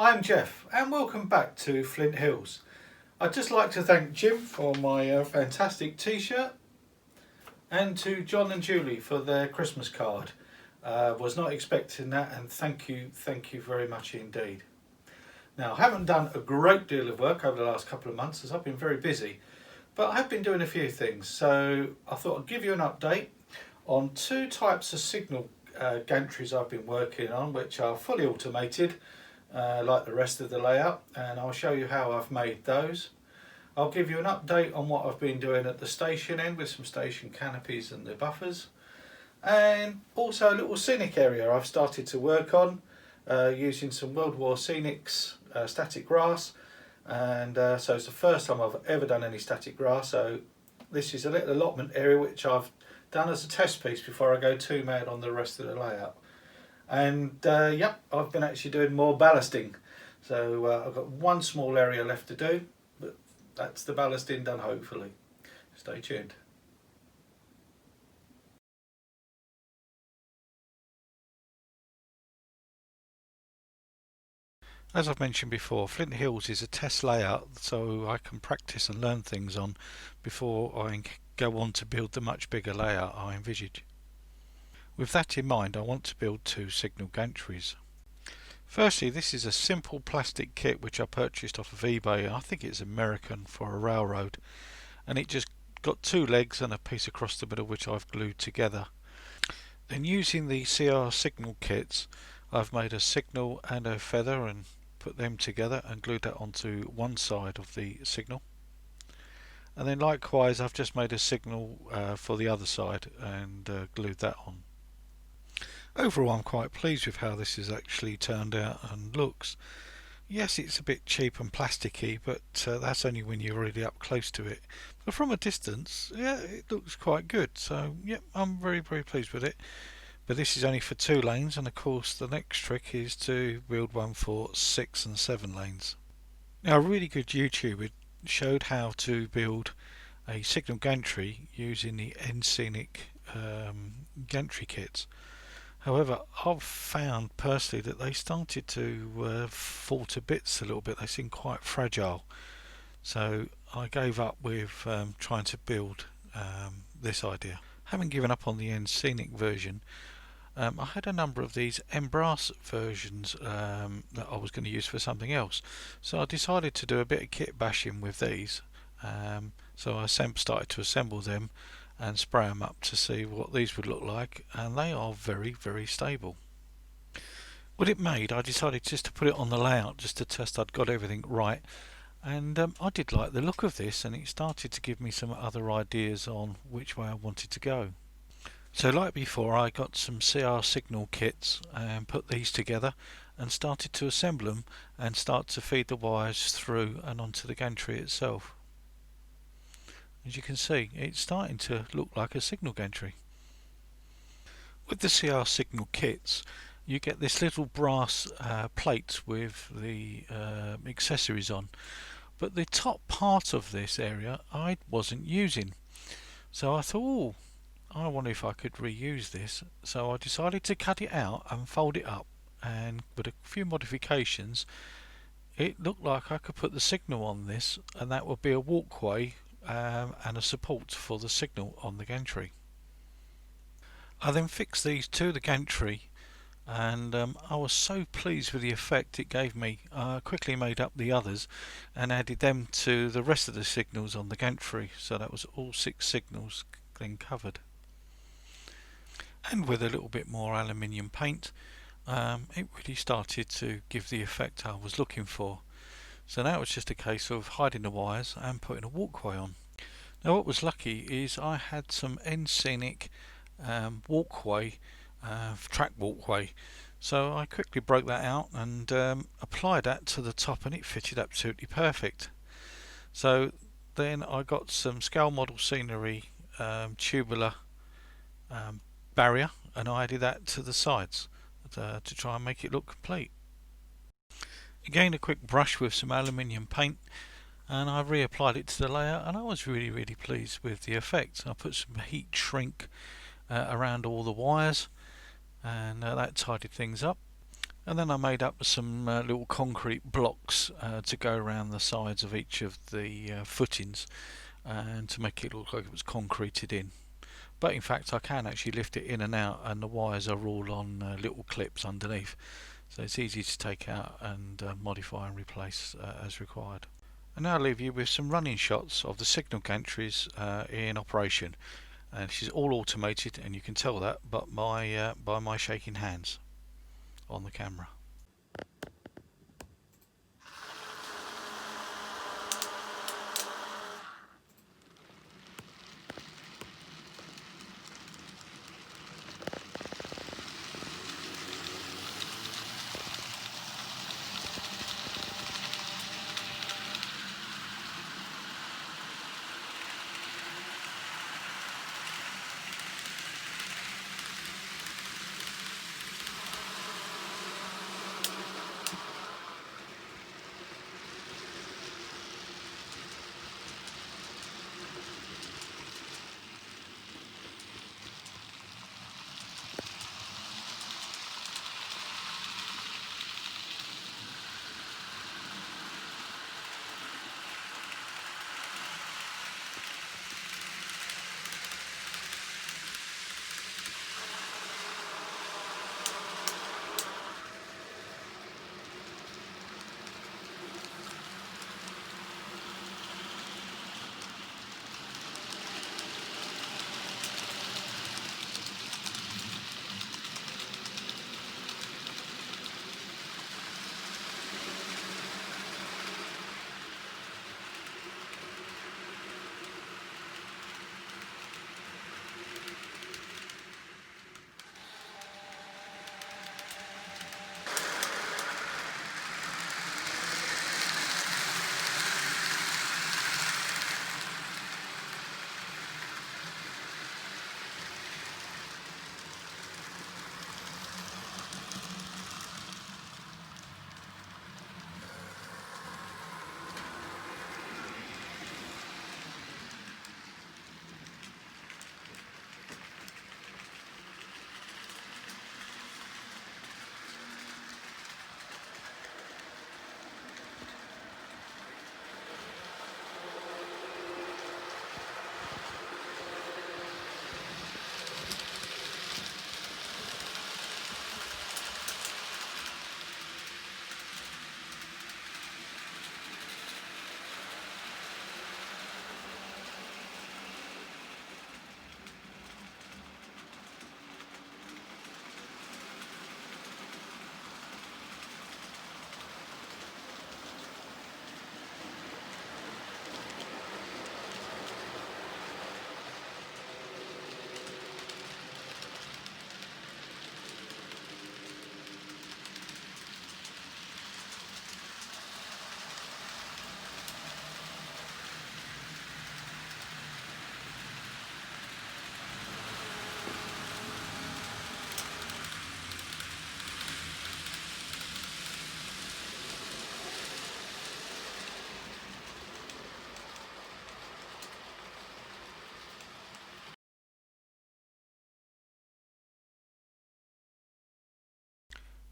I'm Jeff and welcome back to Flint Hills. I'd just like to thank Jim for my fantastic t-shirt and to John and Julie for their Christmas card. Was not expecting that, and thank you very much indeed. Now, I haven't done a great deal of work over the last couple of months as I've been very busy, but I have been doing a few things, so I thought I'd give you an update on two types of signal gantries I've been working on, which are fully automated like the rest of the layout, and I'll show you how I've made those. I'll give you an update on what I've been doing at the station end with some station canopies and the buffers, and also a little scenic area I've started to work on using some World War Scenics static grass, and so it's the first time I've ever done any static grass. So this is a little allotment area which I've done as a test piece before I go too mad on the rest of the layout. And yep, I've been actually doing more ballasting, so I've got one small area left to do, but that's the ballasting done hopefully. Stay tuned. As I've mentioned before, Flint Hills is a test layout so I can practice and learn things on before I go on to build the much bigger layout I envisage. With that in mind, I want to build two signal gantries. Firstly, this is a simple plastic kit which I purchased off of eBay. I think it's American, for a railroad, and it just got two legs and a piece across the middle which I've glued together. Then, using the CR signal kits, I've made a signal and a feather and put them together and glued that onto one side of the signal. And then likewise I've just made a signal for the other side and glued that on. Overall, I'm quite pleased with how this has actually turned out and looks. Yes, it's a bit cheap and plasticky, but that's only when you're really up close to it. But from a distance, yeah, it looks quite good. So yeah, I'm very pleased with it. But this is only for 2 lanes, and of course the next trick is to build one for 6 and 7 lanes. Now, a really good YouTuber showed how to build a signal gantry using the Scenic gantry kits. However, I've found personally that they started to fall to bits a little bit. They seem quite fragile, so I gave up with trying to build this idea. Having given up on the Scenic version, I had a number of these brass versions that I was going to use for something else, so I decided to do a bit of kit bashing with these. So I started to assemble them and spray them up to see what these would look like, and they are very stable. With it made, I decided just to put it on the layout just to test I'd got everything right, and I did like the look of this, and it started to give me some other ideas on which way I wanted to go. So like before, I got some CR signal kits and put these together and started to assemble them and start to feed the wires through and onto the gantry itself. As you can see, it's starting to look like a signal gantry. With the CR signal kits, you get this little brass plate with the accessories on, but the top part of this area I wasn't using, so I thought, I wonder if I could reuse this. So I decided to cut it out and fold it up, and with a few modifications it looked like I could put the signal on this, and that would be a walkway and a support for the signal on the gantry. I then fixed these to the gantry, and I was so pleased with the effect it gave me. I quickly made up the others and added them to the rest of the signals on the gantry, so that was all 6 signals then covered. And with a little bit more aluminium paint, it really started to give the effect I was looking for. So now it's just a case of hiding the wires and putting a walkway on. Now, what was lucky is I had some Scenic walkway, track walkway, so I quickly broke that out and applied that to the top, and it fitted absolutely perfect. So then I got some scale model scenery tubular barrier, and I added that to the sides to try and make it look complete. Again, a quick brush with some aluminium paint, and I reapplied it to the layout, and I was really pleased with the effect. I put some heat shrink around all the wires, and that tidied things up. And then I made up some little concrete blocks to go around the sides of each of the footings and to make it look like it was concreted in. But in fact I can actually lift it in and out, and the wires are all on little clips underneath, so it's easy to take out and modify and replace as required. And now I'll leave you with some running shots of the signal gantries in operation. And this is all automated, and you can tell that by my shaking hands on the camera.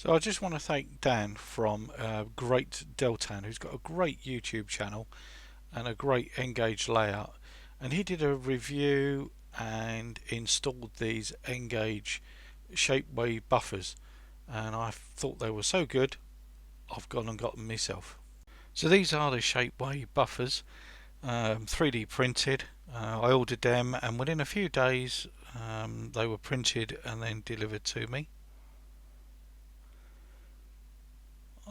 So I just want to thank Dan from Great Deltan, who's got a great YouTube channel and a great Engage layout, and he did a review and installed these Engage Shapeways Buffers, and I thought they were so good I've gone and got them myself. So these are the Shapeways Buffers, 3D printed. I ordered them, and within a few days they were printed and then delivered to me.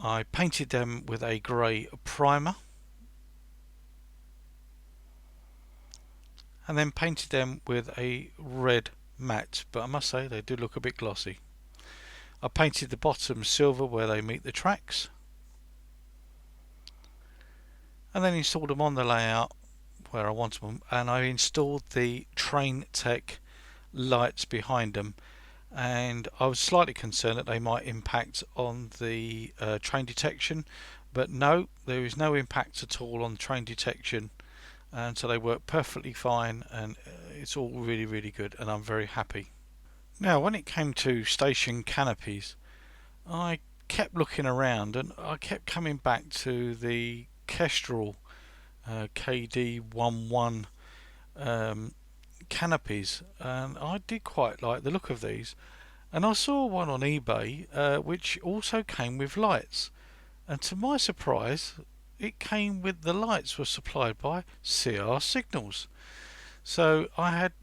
I painted them with a grey primer and then painted them with a red matte, but I must say they do look a bit glossy. I painted the bottom silver where they meet the tracks, and then installed them on the layout where I wanted them, and I installed the Train Tech lights behind them, and I was slightly concerned that they might impact on the train detection, but no, there is no impact at all on train detection, and so they work perfectly fine, and it's all really good, and I'm very happy. Now when it came to station canopies, I kept looking around and I kept coming back to the Kestral KD11 canopies, and I did quite like the look of these. And I saw one on eBay which also came with lights, and to my surprise it came with the lights were supplied by CR Signals. So I had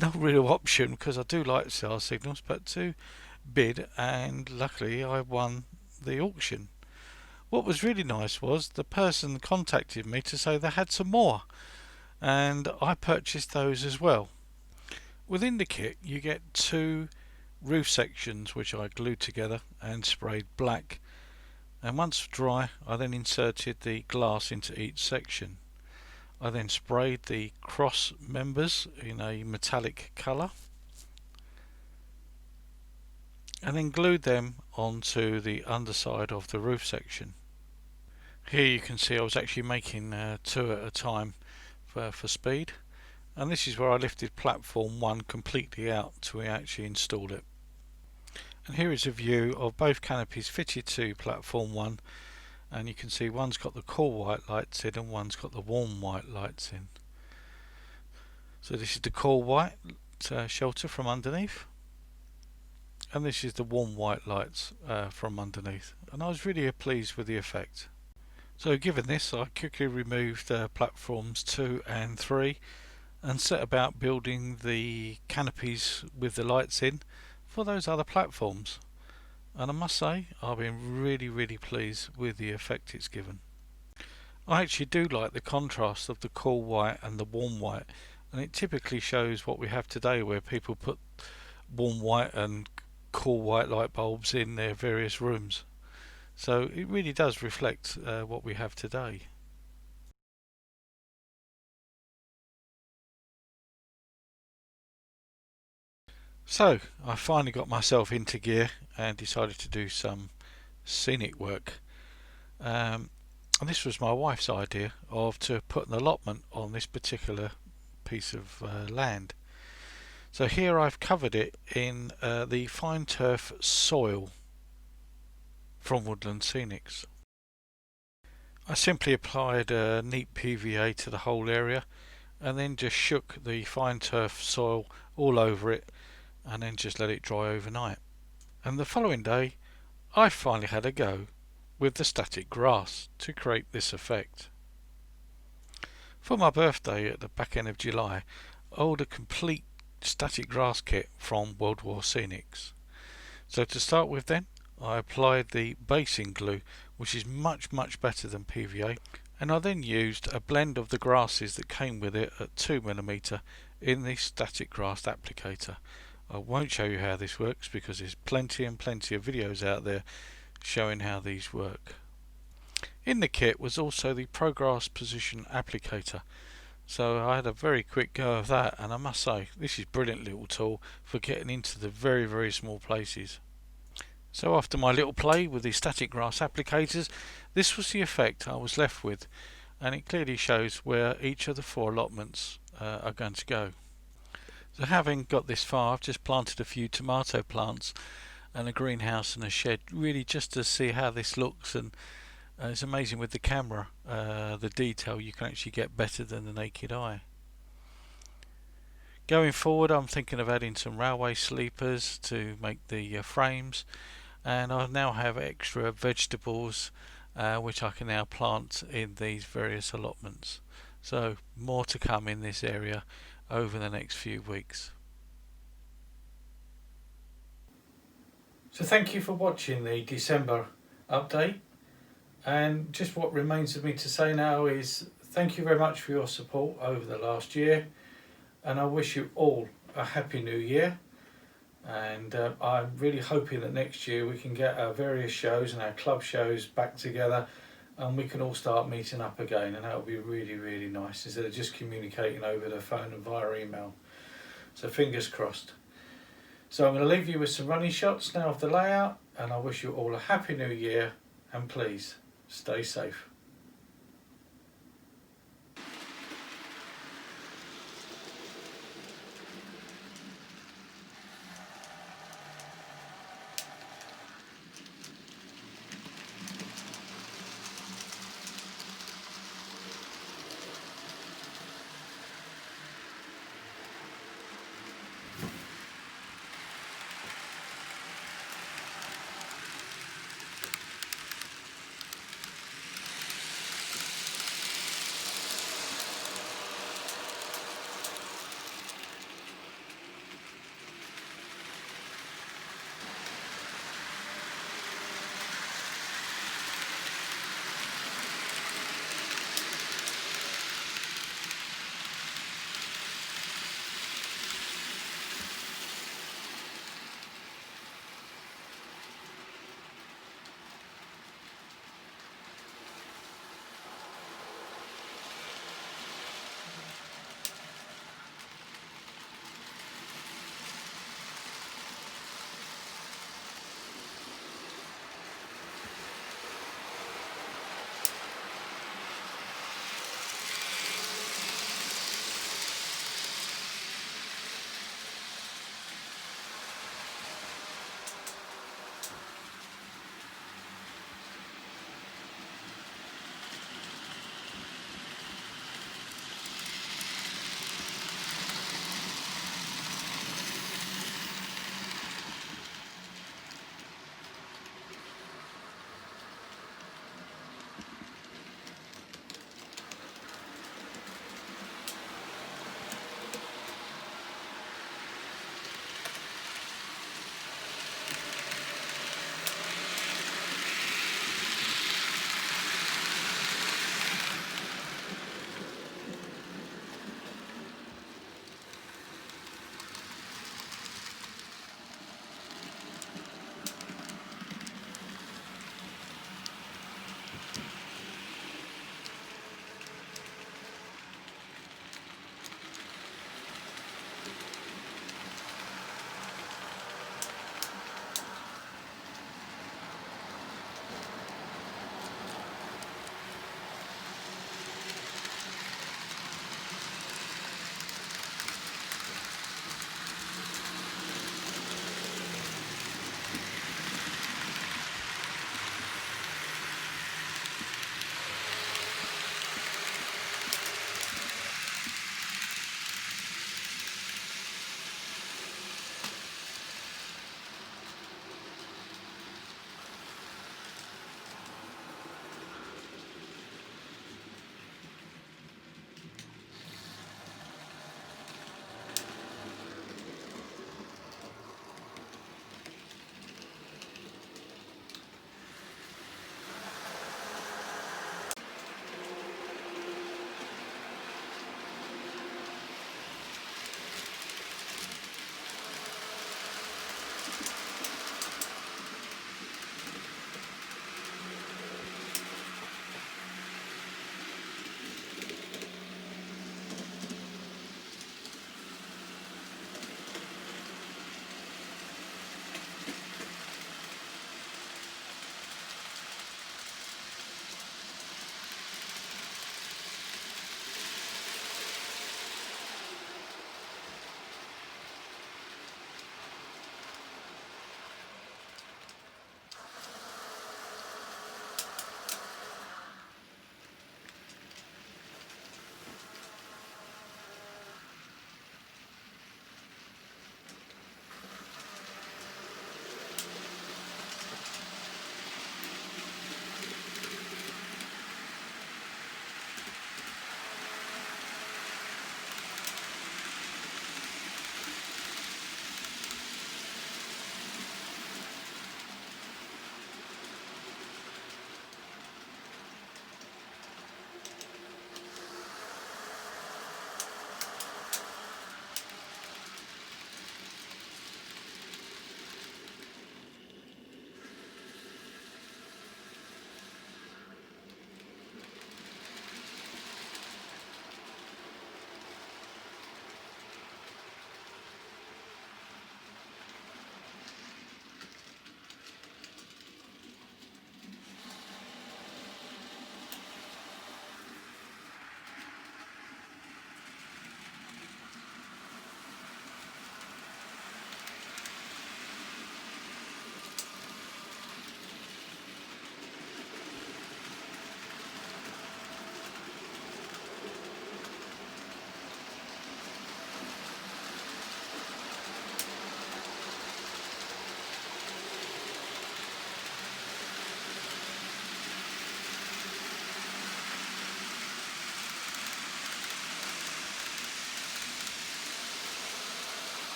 no real option, because I do like CR Signals, but to bid, and luckily I won the auction. What was really nice was the person contacted me to say they had some more, and I purchased those as well. Within the kit you get two roof sections which I glued together and sprayed black, and once dry I then inserted the glass into each section. I then sprayed the cross members in a metallic colour and then glued them onto the underside of the roof section. Here you can see I was actually making two at a time for speed, and this is where I lifted platform 1 completely out to actually install it. And here is a view of both canopies fitted to platform 1, and you can see one's got the cool white lights in and one's got the warm white lights in. So this is the cool white shelter from underneath, and this is the warm white lights from underneath, and I was really pleased with the effect. So given this, I quickly removed platforms 2 and 3 and set about building the canopies with the lights in for those other platforms, and I must say I've been really pleased with the effect it's given. I actually do like the contrast of the cool white and the warm white, and it typically shows what we have today where people put warm white and cool white light bulbs in their various rooms. So it really does reflect what we have today. So I finally got myself into gear and decided to do some scenic work. And this was my wife's idea of to put an allotment on this particular piece of land. So here I've covered it in the fine turf soil from Woodland Scenics. I simply applied a neat PVA to the whole area and then just shook the fine turf soil all over it and then just let it dry overnight. And the following day I finally had a go with the static grass to create this effect. For my birthday at the back end of July, I ordered a complete static grass kit from World War Scenics. So to start with then, I applied the basing glue, which is much better than PVA, and I then used a blend of the grasses that came with it at 2mm in the static grass applicator. I won't show you how this works because there's plenty of videos out there showing how these work. In the kit was also the Progress Position applicator, so I had a very quick go of that, and I must say this is a brilliant little tool for getting into the very small places. So after my little play with the static grass applicators, this was the effect I was left with, and it clearly shows where each of the 4 allotments are going to go. So having got this far, I've just planted a few tomato plants and a greenhouse and a shed, really just to see how this looks, and it's amazing with the camera the detail you can actually get better than the naked eye. Going forward, I'm thinking of adding some railway sleepers to make the frames, and I now have extra vegetables which I can now plant in these various allotments. So more to come in this area over the next few weeks. So thank you for watching the December update, and just what remains of me to say now is thank you very much for your support over the last year, and I wish you all a happy new year. And I'm really hoping that next year we can get our various shows and our club shows back together, and we can all start meeting up again, and that would be really nice, instead of just communicating over the phone and via email. So fingers crossed. So I'm going to leave you with some running shots now of the layout, and I wish you all a happy new year, and please stay safe.